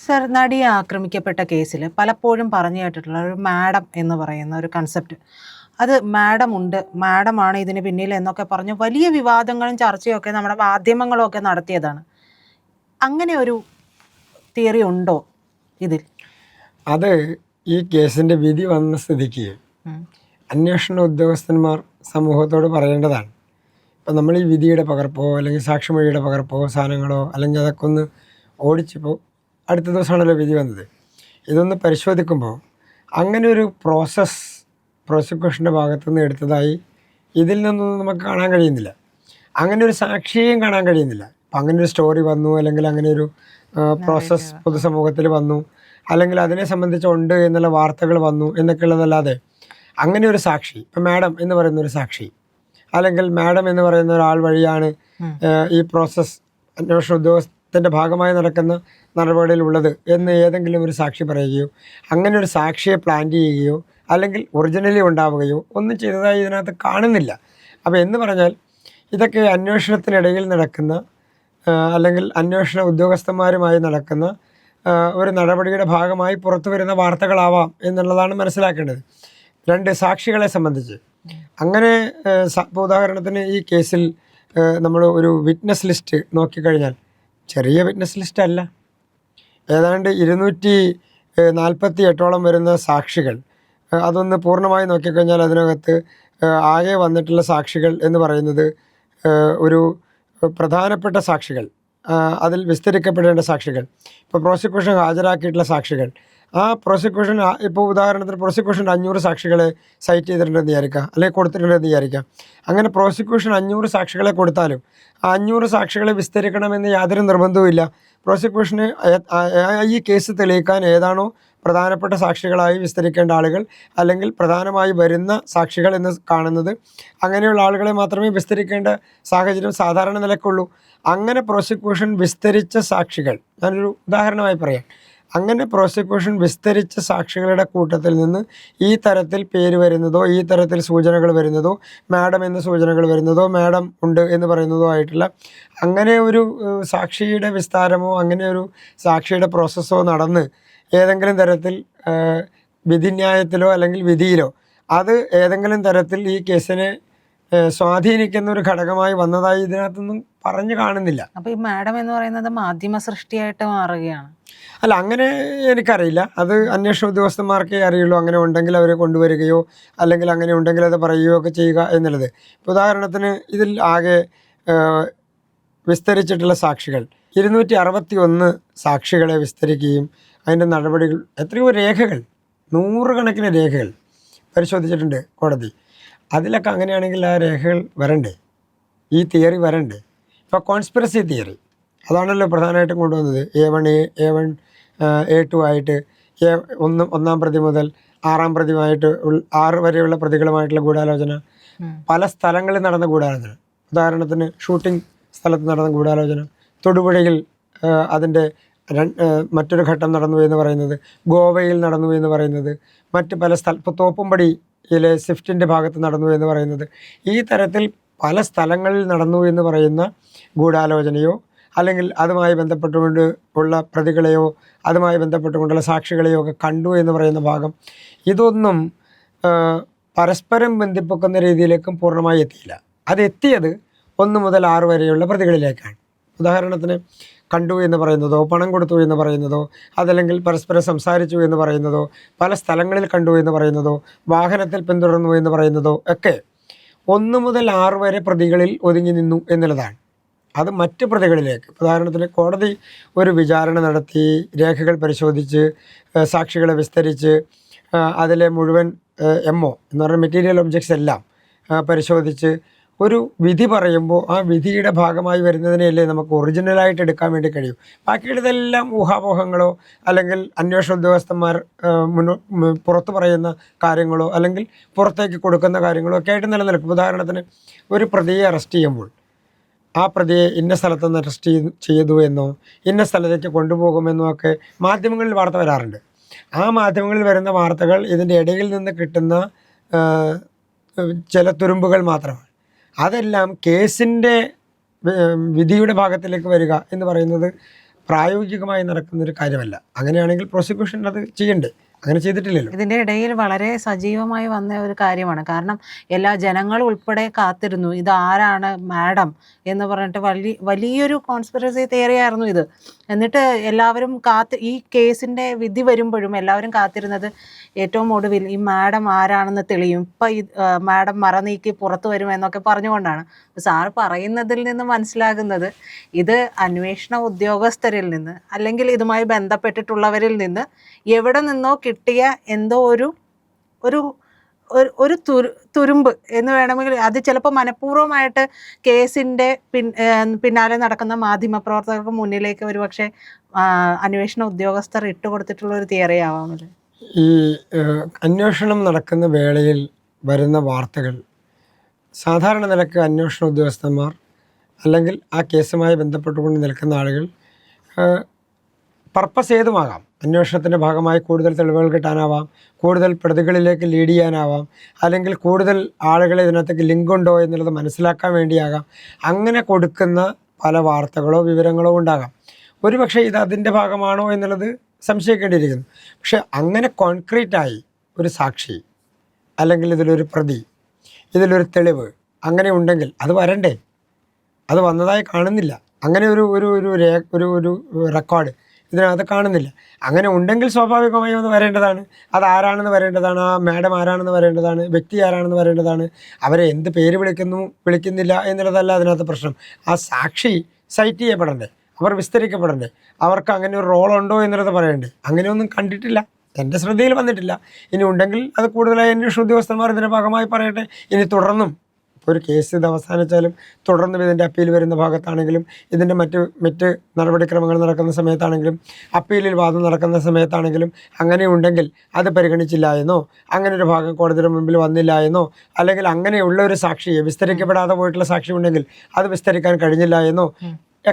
Sir, നടിയെ ആക്രമിക്കപ്പെട്ട കേസിൽ പലപ്പോഴും പറഞ്ഞു കേട്ടിട്ടുള്ള ഒരു മാഡം എന്ന് പറയുന്ന ഒരു കൺസെപ്റ്റ്, അത് മാഡം ഉണ്ട്, മാഡമാണ് ഇതിന് പിന്നിൽ എന്നൊക്കെ പറഞ്ഞ് വലിയ വിവാദങ്ങളും ചർച്ചയൊക്കെ നമ്മുടെ മാധ്യമങ്ങളൊക്കെ നടത്തിയതാണ്. അങ്ങനെ ഒരു തിയറി ഉണ്ടോ ഇതിൽ? അത് ഈ കേസിൻ്റെ വിധി വന്ന സ്ഥിതിക്ക് അന്വേഷണ ഉദ്യോഗസ്ഥന്മാർ സമൂഹത്തോട് പറയേണ്ടതാണ്. ഇപ്പം നമ്മൾ ഈ വിധിയുടെ പകർപ്പോ അല്ലെങ്കിൽ സാക്ഷിമൊഴിയുടെ പകർപ്പോ സാധനങ്ങളോ അല്ലെങ്കിൽ അതൊക്കെ ഒന്ന് ഓടിച്ചിപ്പോൾ അടുത്ത ദിവസമാണല്ലോ വിധി വന്നത്. ഇതൊന്ന് പരിശോധിക്കുമ്പോൾ അങ്ങനെ ഒരു പ്രോസിക്യൂഷൻ്റെ ഭാഗത്തു നിന്ന് എടുത്തതായി ഇതിൽ നിന്നൊന്നും നമുക്ക് കാണാൻ കഴിയുന്നില്ല. അങ്ങനെ ഒരു സാക്ഷിയെയും കാണാൻ കഴിയുന്നില്ല. അപ്പം അങ്ങനെ ഒരു സ്റ്റോറി വന്നു, അല്ലെങ്കിൽ അങ്ങനെ ഒരു പ്രോസസ്സ് പൊതുസമൂഹത്തിൽ വന്നു, അല്ലെങ്കിൽ അതിനെ സംബന്ധിച്ചുണ്ട് എന്നുള്ള വാർത്തകൾ വന്നു എന്നൊക്കെ ഉള്ളതല്ലാതെ അങ്ങനെ ഒരു സാക്ഷി, ഇപ്പം മാഡം എന്ന് പറയുന്ന ഒരു സാക്ഷി, അല്ലെങ്കിൽ മാഡം എന്ന് പറയുന്ന ഒരാൾ വഴിയാണ് ഈ പ്രോസസ്സ് അന്വേഷണ ഉദ്യോഗസ്ഥൻ്റെ ഭാഗമായി നടക്കുന്ന നടപടിയിലുള്ളത് എന്ന് ഏതെങ്കിലും ഒരു സാക്ഷി പറയുകയോ അങ്ങനെ ഒരു സാക്ഷിയെ പ്ലാൻ ചെയ്യുകയോ അല്ലെങ്കിൽ ഒറിജിനലി ഉണ്ടാവുകയോ ഒന്നും ചെയ്തതായി ഇതിനകത്ത് കാണുന്നില്ല. അപ്പോൾ എന്ന് പറഞ്ഞാൽ ഇതൊക്കെ അന്വേഷണത്തിനിടയിൽ നടക്കുന്ന അല്ലെങ്കിൽ അന്വേഷണ ഉദ്യോഗസ്ഥന്മാരുമായി നടക്കുന്ന ഒരു നടപടിയുടെ ഭാഗമായി പുറത്തു വരുന്ന വാർത്തകളാവാം എന്നുള്ളതാണ് മനസ്സിലാക്കേണ്ടത്. രണ്ട് സാക്ഷികളെ സംബന്ധിച്ച് അങ്ങനെ ഇപ്പോൾ ഉദാഹരണത്തിന് ഈ കേസിൽ നമ്മൾ ഒരു വിറ്റ്നസ് ലിസ്റ്റ് നോക്കിക്കഴിഞ്ഞാൽ ചെറിയ വിറ്റ്നസ് ലിസ്റ്റ് അല്ല, ഏതാണ്ട് 248 വരുന്ന സാക്ഷികൾ. അതൊന്ന് പൂർണ്ണമായി നോക്കിക്കഴിഞ്ഞാൽ അതിനകത്ത് ആകെ വന്നിട്ടുള്ള സാക്ഷികൾ എന്ന് പറയുന്നത് ഒരു പ്രധാനപ്പെട്ട സാക്ഷികൾ, അതിൽ വിസ്തരിക്കപ്പെടേണ്ട സാക്ഷികൾ, ഇപ്പോൾ പ്രോസിക്യൂഷൻ ഹാജരാക്കിയിട്ടുള്ള സാക്ഷികൾ, ആ പ്രോസിക്യൂഷൻ ഇപ്പോൾ ഉദാഹരണത്തിന് പ്രോസിക്യൂഷൻ 500 സാക്ഷികളെ സൈറ്റ് ചെയ്തിട്ടുണ്ടെന്ന് വിചാരിക്കുക, അല്ലെങ്കിൽ കൊടുത്തിട്ടുണ്ടെന്ന് വിചാരിക്കുക. അങ്ങനെ പ്രോസിക്യൂഷൻ 500 സാക്ഷികളെ കൊടുത്താലും ആ 500 സാക്ഷികളെ വിസ്തരിക്കണമെന്ന് യാതൊരു നിർബന്ധവുമില്ല. പ്രോസിക്യൂഷന് ഈ കേസ് തെളിയിക്കാൻ ഏതാണോ പ്രധാനപ്പെട്ട സാക്ഷികളായി വിസ്തരിക്കേണ്ട ആളുകൾ, അല്ലെങ്കിൽ പ്രധാനമായി വരുന്ന സാക്ഷികൾ എന്ന് കാണുന്നത്, അങ്ങനെയുള്ള ആളുകളെ മാത്രമേ വിസ്തരിക്കേണ്ട സാഹചര്യം സാധാരണ നിലക്കുള്ളൂ. അങ്ങനെ പ്രോസിക്യൂഷൻ വിസ്തരിച്ച സാക്ഷികൾ, ഞാനൊരു ഉദാഹരണമായി പറയാം, അങ്ങനെ പ്രോസിക്യൂഷൻ വിസ്തരിച്ച സാക്ഷികളുടെ കൂട്ടത്തിൽ നിന്ന് ഈ തരത്തിൽ പേര് വരുന്നതോ ഈ തരത്തിൽ സൂചനകൾ വരുന്നതോ മാഡം എന്ന സൂചനകൾ വരുന്നതോ മാഡം ഉണ്ട് എന്ന് പറയുന്നതോ ആയിട്ടുള്ള അങ്ങനെ ഒരു സാക്ഷിയുടെ വിസ്താരമോ അങ്ങനെ ഒരു സാക്ഷിയുടെ പ്രോസസ്സോ നടന്ന് ഏതെങ്കിലും തരത്തിൽ വിധിന്യായത്തിലോ അല്ലെങ്കിൽ വിധിയിലോ അത് ഏതെങ്കിലും തരത്തിൽ ഈ കേസിനെ സ്വാധീനിക്കുന്ന ഒരു ഘടകമായി വന്നതായി ഇതിനകത്തൊന്നും പറഞ്ഞു കാണുന്നില്ല. അപ്പോൾ ഈ മാഡം എന്ന് പറയുന്നത് മാധ്യമ സൃഷ്ടിയായിട്ട് മാറുകയാണ്. അല്ല, അങ്ങനെ എനിക്കറിയില്ല. അത് അന്വേഷണ ഉദ്യോഗസ്ഥന്മാർക്കേ അറിയുള്ളൂ. അങ്ങനെ ഉണ്ടെങ്കിൽ അവരെ കൊണ്ടുവരികയോ അല്ലെങ്കിൽ അങ്ങനെ ഉണ്ടെങ്കിൽ അത് പറയുകയോ ഒക്കെ ചെയ്യുക എന്നുള്ളത്. ഇപ്പോൾ ഉദാഹരണത്തിന് ഇതിൽ ആകെ വിസ്തരിച്ചിട്ടുള്ള സാക്ഷികൾ 261 സാക്ഷികളെ വിസ്തരിക്കുകയും അതിൻ്റെ നടപടികൾ എത്രയോ രേഖകൾ, 100 കണക്കിന് രേഖകൾ പരിശോധിച്ചിട്ടുണ്ട് കോടതി. അതിലൊക്കെ അങ്ങനെയാണെങ്കിൽ ആ രേഖകൾ വരണ്ടേ, ഈ തിയറി വരണ്ടേ? ഇപ്പോൾ കോൺസ്പിറസി തിയറി അതാണല്ലോ പ്രധാനമായിട്ടും കൊണ്ടുവന്നത്. A1 A1 A2 ആയിട്ട് ഒന്നാം പ്രതി മുതൽ 6ാം പ്രതിയുമായിട്ട് 6 വരെയുള്ള പ്രതികളുമായിട്ടുള്ള ഗൂഢാലോചന, പല സ്ഥലങ്ങളിൽ നടന്ന ഗൂഢാലോചന. ഉദാഹരണത്തിന് ഷൂട്ടിംഗ് സ്ഥലത്ത് നടന്ന ഗൂഢാലോചന, തൊടുപുഴയിൽ അതിൻ്റെ മറ്റൊരു ഘട്ടം നടന്നു എന്ന് പറയുന്നത്, ഗോവയിൽ നടന്നു എന്ന് പറയുന്നത്, മറ്റ് പല ഇപ്പോൾ തോപ്പുംപടിയിലെ സ്വിഫ്റ്റിൻ്റെ ഭാഗത്ത് നടന്നു എന്ന് പറയുന്നത്, ഈ തരത്തിൽ പല സ്ഥലങ്ങളിൽ നടന്നു എന്ന് പറയുന്ന ഗൂഢാലോചനയോ അല്ലെങ്കിൽ അതുമായി ബന്ധപ്പെട്ടുകൊണ്ട് ഉള്ള പ്രതികളെയോ അതുമായി ബന്ധപ്പെട്ടുകൊണ്ടുള്ള സാക്ഷികളെയോ ഒക്കെ കണ്ടു എന്ന് പറയുന്ന ഭാഗം, ഇതൊന്നും പരസ്പരം ബന്ധിപ്പിക്കുന്ന രീതിയിലേക്കും പൂർണ്ണമായി എത്തിയില്ല. അതെത്തിയത് 1 മുതൽ 6 വരെയുള്ള പ്രതികളിലേക്കാണ്. ഉദാഹരണത്തിന് കണ്ടു എന്ന് പറയുന്നതോ പണം കൊടുത്തു എന്ന് പറയുന്നതോ അതല്ലെങ്കിൽ പരസ്പരം സംസാരിച്ചു എന്ന് പറയുന്നതോ പല സ്ഥലങ്ങളിൽ കണ്ടു എന്ന് പറയുന്നതോ വാഹനത്തിൽ പിന്തുടർന്നു എന്ന് പറയുന്നതോ ഒക്കെ 1 മുതൽ 6 വരെ പ്രതികളിൽ ഒതുങ്ങി നിന്നു എന്നുള്ളതാണ്. അത് മറ്റ് പ്രതികളിലേക്ക്, ഉദാഹരണത്തിന് കോടതി ഒരു വിചാരണ നടത്തി രേഖകൾ പരിശോധിച്ച് സാക്ഷികളെ വിസ്തരിച്ച് അതിലെ മുഴുവൻ MO എന്ന് പറഞ്ഞ മെറ്റീരിയൽ ഒബ്ജക്ട്സ് എല്ലാം പരിശോധിച്ച് ഒരു വിധി പറയുമ്പോൾ ആ വിധിയുടെ ഭാഗമായി വരുന്നതിനെയല്ലേ നമുക്ക് ഒറിജിനലായിട്ട് എടുക്കാൻ വേണ്ടി കഴിയും. ബാക്കിയുള്ളതെല്ലാം ഊഹാപോഹങ്ങളോ അല്ലെങ്കിൽ അന്വേഷണ ഉദ്യോഗസ്ഥന്മാർ പുറത്ത് പറയുന്ന കാര്യങ്ങളോ അല്ലെങ്കിൽ പുറത്തേക്ക് കൊടുക്കുന്ന കാര്യങ്ങളോ ഒക്കെ ആയിട്ട് നിലനിൽക്കും. ഉദാഹരണത്തിന് ഒരു പ്രതിയെ അറസ്റ്റ് ചെയ്യുമ്പോൾ ആ പ്രതിയെ ഇന്ന സ്ഥലത്ത് നിന്ന് അറസ്റ്റ് ചെയ്തു എന്നോ ഇന്ന സ്ഥലത്തേക്ക് കൊണ്ടുപോകുമെന്നോ ഒക്കെ മാധ്യമങ്ങളിൽ വാർത്ത വരാറുണ്ട്. ആ മാധ്യമങ്ങളിൽ വരുന്ന വാർത്തകൾ ഇതിൻ്റെ ഇടയിൽ നിന്ന് കിട്ടുന്ന ചില തുരുമ്പുകൾ മാത്രമാണ്. അതെല്ലാം കേസിൻ്റെ വിധിയുടെ ഭാഗത്തിലേക്ക് വരിക എന്ന് പറയുന്നത് പ്രായോഗികമായി നടക്കുന്നൊരു കാര്യമല്ല. അങ്ങനെയാണെങ്കിൽ പ്രോസിക്യൂഷൻ അത് ചെയ്യണ്ടേ? അങ്ങനെ ചെയ്തിട്ടില്ലല്ലോ. ഇതിൻ്റെ ഇടയിൽ വളരെ സജീവമായി വന്ന ഒരു കാര്യമാണ്. കാരണം എല്ലാ ജനങ്ങളും ഉൾപ്പെടെ കാത്തിരുന്നു. ഇതാരാണ് മാഡം എന്ന് പറഞ്ഞിട്ട് വലിയൊരു കോൺസ്പിറസി തിയറി ആയിരുന്നു ഇത്. എന്നിട്ട് എല്ലാവരും ഈ കേസിൻ്റെ വിധി വരുമ്പോഴും എല്ലാവരും കാത്തിരുന്നത് ഏറ്റവും ഒടുവിൽ ഈ മാഡം ആരാണെന്ന് തെളിയും, ഇപ്പം ഈ മാഡം മറ നീക്കി പുറത്തു വരുമെന്നൊക്കെ പറഞ്ഞുകൊണ്ടാണ്. സാറ് പറയുന്നതിൽ നിന്ന് മനസ്സിലാകുന്നത് ഇത് അന്വേഷണ ഉദ്യോഗസ്ഥരിൽ നിന്ന് അല്ലെങ്കിൽ ഇതുമായി ബന്ധപ്പെട്ടിട്ടുള്ളവരിൽ നിന്ന് എവിടെ നിന്നോ കിട്ടിയ എന്തോ ഒരു തുരുമ്പ് എന്ന് വേണമെങ്കിൽ, അത് ചിലപ്പോൾ മനഃപൂർവ്വമായിട്ട് കേസിൻ്റെ പിന്നാലെ നടക്കുന്ന മാധ്യമപ്രവർത്തകർക്ക് മുന്നിലേക്ക് ഒരുപക്ഷെ അന്വേഷണ ഉദ്യോഗസ്ഥർ ഇട്ടുകൊടുത്തിട്ടുള്ള ഒരു തിയറി ആവാമല്ലോ. ഈ അന്വേഷണം നടക്കുന്ന വേളയിൽ വരുന്ന വാർത്തകൾ സാധാരണ നിലക്ക് അന്വേഷണ ഉദ്യോഗസ്ഥന്മാർ അല്ലെങ്കിൽ ആ കേസുമായി ബന്ധപ്പെട്ടുകൊണ്ട് നിൽക്കുന്ന ആളുകൾ പർപ്പസ് ഏതുമാകാം. അന്വേഷണത്തിൻ്റെ ഭാഗമായി കൂടുതൽ തെളിവുകൾ കിട്ടാനാവാം, കൂടുതൽ പ്രതികളിലേക്ക് ലീഡ് ചെയ്യാനാവാം, അല്ലെങ്കിൽ കൂടുതൽ ആളുകളെ ഇതിനകത്തേക്ക് ലിങ്കുണ്ടോ എന്നുള്ളത് മനസ്സിലാക്കാൻ വേണ്ടിയാകാം. അങ്ങനെ കൊടുക്കുന്ന പല വാർത്തകളോ വിവരങ്ങളോ ഉണ്ടാകാം. ഒരുപക്ഷെ ഇത് അതിൻ്റെ ഭാഗമാണോ എന്നുള്ളത് സംശയിക്കേണ്ടിയിരിക്കുന്നു. പക്ഷെ അങ്ങനെ കോൺക്രീറ്റായി ഒരു സാക്ഷി അല്ലെങ്കിൽ ഇതിലൊരു പ്രതി, ഇതിലൊരു തെളിവ് അങ്ങനെ ഉണ്ടെങ്കിൽ അത് വരണ്ടേ? അത് വന്നതായി കാണുന്നില്ല. അങ്ങനെ ഒരു റെക്കോർഡ് ഇതിനകത്ത് കാണുന്നില്ല. അങ്ങനെ ഉണ്ടെങ്കിൽ സ്വാഭാവികമായും അത് വരേണ്ടതാണ്. അത് ആരാണെന്ന് വരേണ്ടതാണ്, ആ മാഡം ആരാണെന്ന് വരേണ്ടതാണ്, വ്യക്തി ആരാണെന്ന് വരേണ്ടതാണ്. അവരെ എന്ത് പേര് വിളിക്കുന്നില്ല എന്നുള്ളതല്ല അതിനകത്ത് പ്രശ്നം. ആ സാക്ഷി സൈറ്റ് ചെയ്യപ്പെടണ്ടേ, അവർ വിസ്തരിക്കപ്പെടണ്ടേ, അവർക്ക് അങ്ങനെ ഒരു റോളുണ്ടോ എന്നുള്ളത് പറയണ്ടേ. അങ്ങനെയൊന്നും കണ്ടിട്ടില്ല, എൻ്റെ ശ്രദ്ധയിൽ വന്നിട്ടില്ല. ഇനി ഉണ്ടെങ്കിൽ അത് കൂടുതലായി അന്വേഷണ ഉദ്യോഗസ്ഥന്മാർ ഇതിൻ്റെ ഭാഗമായി പറയട്ടെ. ഇനി തുടർന്നും ഇപ്പോൾ ഒരു കേസ് ഇത് അവസാനിച്ചാലും തുടർന്നും ഇതിൻ്റെ അപ്പീൽ വരുന്ന ഭാഗത്താണെങ്കിലും ഇതിൻ്റെ മറ്റ് നടപടിക്രമങ്ങൾ നടക്കുന്ന സമയത്താണെങ്കിലും അപ്പീലിൽ വാദം നടക്കുന്ന സമയത്താണെങ്കിലും അങ്ങനെ ഉണ്ടെങ്കിൽ അത് പരിഗണിച്ചില്ല എന്നോ, അങ്ങനെ ഒരു ഭാഗം കോടതിയുടെ മുമ്പിൽ വന്നില്ല എന്നോ, അല്ലെങ്കിൽ അങ്ങനെയുള്ള ഒരു സാക്ഷിയെ വിസ്തരിക്കപ്പെടാതെ പോയിട്ടുള്ള സാക്ഷി ഉണ്ടെങ്കിൽ അത് വിസ്തരിക്കാൻ കഴിഞ്ഞില്ല എന്നോ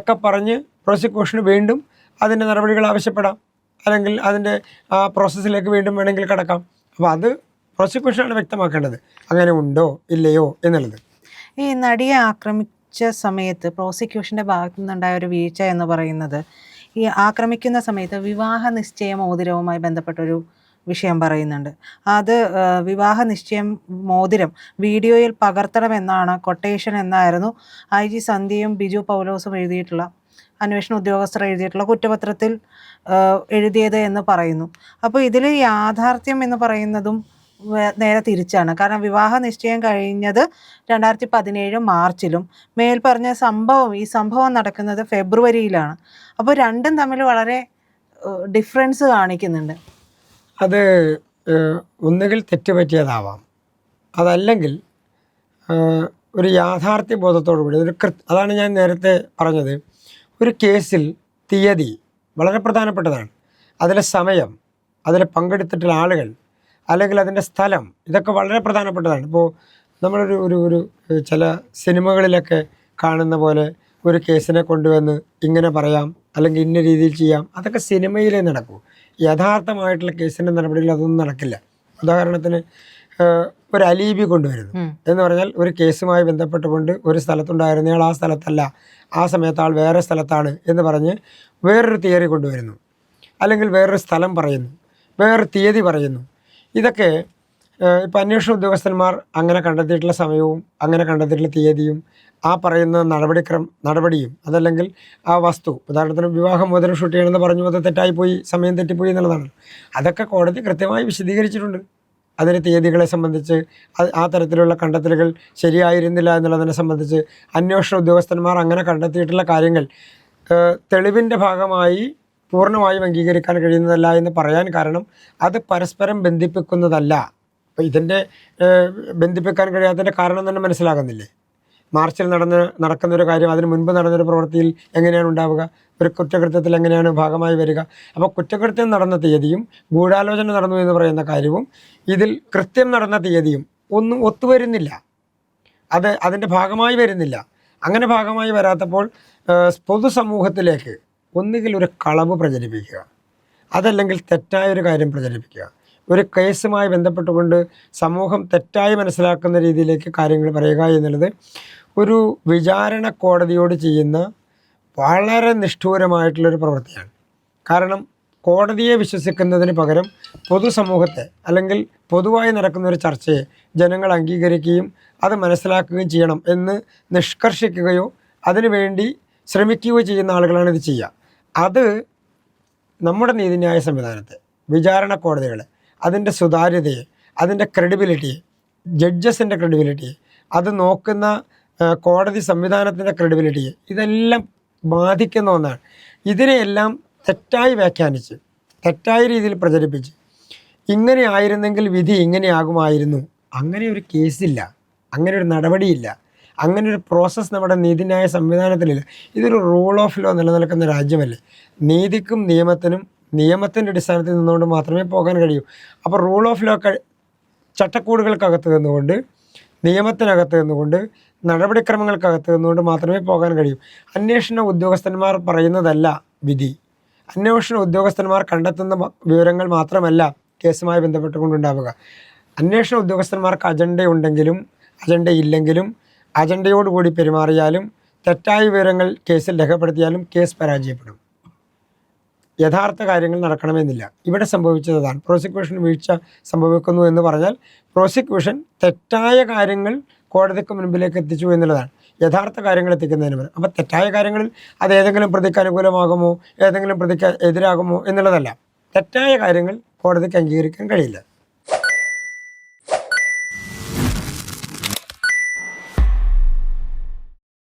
ഒക്കെ പറഞ്ഞ് പ്രോസിക്യൂഷന് വീണ്ടും അതിൻ്റെ നടപടികൾ ആവശ്യപ്പെടാം, അല്ലെങ്കിൽ അതിൻ്റെ ആ പ്രോസസ്സിലേക്ക് വീണ്ടും വേണമെങ്കിൽ കടക്കാം. അപ്പോൾ അത് പ്രോസിക്യൂഷനാണ് വ്യക്തമാക്കേണ്ടത് അങ്ങനെ ഉണ്ടോ ഇല്ലയോ എന്നുള്ളത്. ഈ നടിയെ ആക്രമിച്ച സമയത്ത് പ്രോസിക്യൂഷൻ്റെ ഭാഗത്തു നിന്നുണ്ടായ ഒരു വീഴ്ച എന്ന് പറയുന്നത്, ഈ ആക്രമിക്കുന്ന സമയത്ത് വിവാഹ നിശ്ചയ മോതിരവുമായി ബന്ധപ്പെട്ടൊരു വിഷയം പറയുന്നുണ്ട്. അത് വിവാഹ നിശ്ചയം മോതിരം വീഡിയോയിൽ പകർത്തണമെന്നാണ് കൊട്ടേഷൻ എന്നായിരുന്നു IG സന്ധ്യയും ബിജു പൗലോസും എഴുതിയിട്ടുള്ള, അന്വേഷണ ഉദ്യോഗസ്ഥർ എഴുതിയിട്ടുള്ള കുറ്റപത്രത്തിൽ എഴുതിയത് എന്ന് പറയുന്നു. അപ്പോൾ ഇതിൽ യാഥാർത്ഥ്യം എന്ന് പറയുന്നതും നേരെ തിരിച്ചാണ്. കാരണം വിവാഹ നിശ്ചയം കഴിഞ്ഞത് 2017 മാർച്ചിലും മേൽപ്പറഞ്ഞ ഈ സംഭവം നടക്കുന്നത് ഫെബ്രുവരിയിലാണ്. അപ്പോൾ രണ്ടും തമ്മിൽ വളരെ ഡിഫറൻസ് കാണിക്കുന്നുണ്ട്. അത് ഒന്നുകിൽ തെറ്റുപറ്റിയതാവാം, അതല്ലെങ്കിൽ ഒരു യാഥാർത്ഥ്യ ബോധത്തോടു കൂടി അതാണ് ഞാൻ നേരത്തെ പറഞ്ഞത്. ഒരു കേസിൽ തീയതി വളരെ പ്രധാനപ്പെട്ടതാണ്, അതിലെ സമയം, അതിൽ പങ്കെടുത്തിട്ടുള്ള ആളുകൾ, അല്ലെങ്കിൽ അതിൻ്റെ സ്ഥലം, ഇതൊക്കെ വളരെ പ്രധാനപ്പെട്ടതാണ്. ഇപ്പോൾ നമ്മളൊരു ചില സിനിമകളിലൊക്കെ കാണുന്ന പോലെ ഒരു കേസിനെ കൊണ്ടുവന്ന് ഇങ്ങനെ പറയാം അല്ലെങ്കിൽ ഇന്ന രീതിയിൽ ചെയ്യാം, അതൊക്കെ സിനിമയിലേ നടക്കൂ. യഥാർത്ഥമായിട്ടുള്ള കേസിൻ്റെ നടപടികൾ അതൊന്നും നടക്കില്ല. ഉദാഹരണത്തിന് ഒരു അലീബി കൊണ്ടുവരുന്നു എന്ന് പറഞ്ഞാൽ ഒരു കേസുമായി ബന്ധപ്പെട്ടുകൊണ്ട് ഒരു സ്ഥലത്തുണ്ടായിരുന്നയാൾ ആ സ്ഥലത്തല്ല, ആ സമയത്ത് ആൾ വേറെ സ്ഥലത്താണ് എന്ന് പറഞ്ഞ് വേറൊരു തിയറി കൊണ്ടുവരുന്നു, അല്ലെങ്കിൽ വേറൊരു സ്ഥലം പറയുന്നു, വേറൊരു തീയതി പറയുന്നു. ഇതൊക്കെ ഇപ്പോൾ അന്വേഷണ ഉദ്യോഗസ്ഥന്മാർ അങ്ങനെ കണ്ടെത്തിയിട്ടുള്ള സമയവും അങ്ങനെ കണ്ടെത്തിയിട്ടുള്ള തീയതിയും ആ പറയുന്ന നടപടിയും, അതല്ലെങ്കിൽ ആ വസ്തു, ഉദാഹരണത്തിന് വിവാഹം മോതിരം ഷൂട്ട് ചെയ്യണമെന്ന് പറഞ്ഞു, അത് തെറ്റായിപ്പോയി, സമയം തെറ്റിപ്പോയി എന്നുള്ളതാണ്. അതൊക്കെ കോടതി കൃത്യമായി വിശദീകരിച്ചിട്ടുണ്ട്. അതിൻ്റെ തീയതികളെ സംബന്ധിച്ച്, ആ തരത്തിലുള്ള കണ്ടെത്തലുകൾ ശരിയായിരുന്നില്ല എന്നുള്ളതിനെ സംബന്ധിച്ച് അന്വേഷണ ഉദ്യോഗസ്ഥന്മാർ അങ്ങനെ കണ്ടെത്തിയിട്ടുള്ള കാര്യങ്ങൾ തെളിവിൻ്റെ ഭാഗമായി പൂർണ്ണമായും അംഗീകരിക്കാൻ കഴിയുന്നതല്ല എന്ന് പറയാൻ കാരണം അത് പരസ്പരം ബന്ധിപ്പിക്കുന്നതല്ല. അപ്പോൾ ഇതിൻ്റെ ബന്ധിപ്പിക്കാൻ കഴിയാത്തതിൻ്റെ കാരണം തന്നെ മനസ്സിലാകുന്നില്ലേ? മാർച്ചിൽ നടക്കുന്നൊരു കാര്യം അതിന് മുൻപ് നടന്നൊരു പ്രവൃത്തിയിൽ എങ്ങനെയാണ് ഉണ്ടാവുക, ഒരു കുറ്റകൃത്യത്തിൽ എങ്ങനെയാണ് ഭാഗമായി വരിക? അപ്പോൾ കുറ്റകൃത്യം നടന്ന തീയതിയും ഗൂഢാലോചന നടന്നു എന്ന് പറയുന്ന കാര്യവും ഇതിൽ കൃത്യം നടന്ന തീയതിയും ഒന്നും ഒത്തുവരുന്നില്ല, അതിൻ്റെ ഭാഗമായി വരുന്നില്ല. അങ്ങനെ ഭാഗമായി വരാത്തപ്പോൾ പൊതുസമൂഹത്തിലേക്ക് ഒന്നുകിൽ ഒരു കളവ് പ്രചരിപ്പിക്കുക, അതല്ലെങ്കിൽ തെറ്റായൊരു കാര്യം പ്രചരിപ്പിക്കുക, ഒരു കേസുമായി ബന്ധപ്പെട്ടുകൊണ്ട് സമൂഹം തെറ്റായി മനസ്സിലാക്കുന്ന രീതിയിലേക്ക് കാര്യങ്ങൾ പറയുക എന്നുള്ളത് ഒരു വിചാരണ കോടതിയോട് ചെയ്യുന്ന വളരെ നിഷ്ഠൂരമായിട്ടുള്ളൊരു പ്രവൃത്തിയാണ്. കാരണം കോടതിയെ വിശ്വസിക്കുന്നതിന് പകരം പൊതുസമൂഹത്തെ അല്ലെങ്കിൽ പൊതുവായി നടക്കുന്ന ഒരു ചർച്ചയെ ജനങ്ങൾ അംഗീകരിക്കുകയും അത് മനസ്സിലാക്കുകയും ചെയ്യണം എന്ന് നിഷ്കർഷിക്കുകയോ അതിനുവേണ്ടി ശ്രമിക്കുകയോ ചെയ്യുന്ന ആളുകളാണ് ഇത് ചെയ്യുക. അത് നമ്മുടെ നീതിന്യായ സംവിധാനത്തെ, വിചാരണ കോടതികളെ, അതിൻ്റെ സുതാര്യതയെ, അതിൻ്റെ ക്രെഡിബിലിറ്റിയെ, ജഡ്ജസിൻ്റെ ക്രെഡിബിലിറ്റിയെ, അത് നോക്കുന്ന കോടതി സംവിധാനത്തിൻ്റെ ക്രെഡിബിലിറ്റിയെ ഇതെല്ലാം ബാധിക്കുന്ന ഒന്നാണ്. ഇതിനെയെല്ലാം തെറ്റായി വ്യാഖ്യാനിച്ച് തെറ്റായ രീതിയിൽ പ്രചരിപ്പിച്ച് ഇങ്ങനെ ആയിരുന്നെങ്കിൽ വിധി ഇങ്ങനെയാകുമായിരുന്നു, അങ്ങനെ ഒരു കേസില്ല, അങ്ങനെ ഒരു നടപടിയില്ല, അങ്ങനെ ഒരു പ്രോസസ്സ് നമ്മുടെ നീതിന്യായ സംവിധാനത്തിലില്ല. ഇതൊരു റൂൾ ഓഫ് ലോ നിലനിൽക്കുന്ന രാജ്യമല്ലേ. നീതിക്കും നിയമത്തിനും നിയമത്തിൻ്റെ അടിസ്ഥാനത്തിൽ നിന്നുകൊണ്ട് മാത്രമേ പോകാൻ കഴിയൂ. അപ്പോൾ റൂൾ ഓഫ് ലോ ചട്ടക്കൂടുകൾക്കകത്ത് നിന്നുകൊണ്ട്, നിയമത്തിനകത്ത് നിന്നുകൊണ്ട്, നടപടിക്രമങ്ങൾക്കകത്ത് നിന്നുകൊണ്ട് മാത്രമേ പോകാൻ കഴിയൂ. അന്വേഷണ ഉദ്യോഗസ്ഥന്മാർ പറയുന്നതല്ല വിധി. അന്വേഷണ ഉദ്യോഗസ്ഥന്മാർ കണ്ടെത്തുന്ന വിവരങ്ങൾ മാത്രമല്ല കേസുമായി ബന്ധപ്പെട്ടുകൊണ്ടുണ്ടാവുക. അന്വേഷണ ഉദ്യോഗസ്ഥന്മാർക്ക് അജണ്ടയുണ്ടെങ്കിലും അജണ്ടയില്ലെങ്കിലും അജണ്ടയോടുകൂടി പെരുമാറിയാലും തെറ്റായ വിവരങ്ങൾ കേസിൽ രേഖപ്പെടുത്തിയാലും കേസ് പരാജയപ്പെടും. യഥാർത്ഥ കാര്യങ്ങൾ നടക്കണമെന്നില്ല. ഇവിടെ സംഭവിച്ചതാണ് പ്രോസിക്യൂഷൻ വീഴ്ച സംഭവിക്കുന്നു എന്ന് പറഞ്ഞാൽ പ്രോസിക്യൂഷൻ തെറ്റായ കാര്യങ്ങൾ കോടതിക്ക് മുൻപിലേക്ക് എത്തിച്ചു എന്നുള്ളതാണ് യഥാർത്ഥ കാര്യങ്ങൾ എത്തിക്കുന്നതിന് പകരം. അപ്പോൾ തെറ്റായ കാര്യങ്ങളിൽ അത് ഏതെങ്കിലും പ്രതിക്ക് അനുകൂലമാകുമോ ഏതെങ്കിലും പ്രതിക്ക് എതിരാകുമോ എന്നുള്ളതല്ല. തെറ്റായ കാര്യങ്ങൾ കോടതിക്ക് അംഗീകരിക്കാൻ കഴിയില്ല.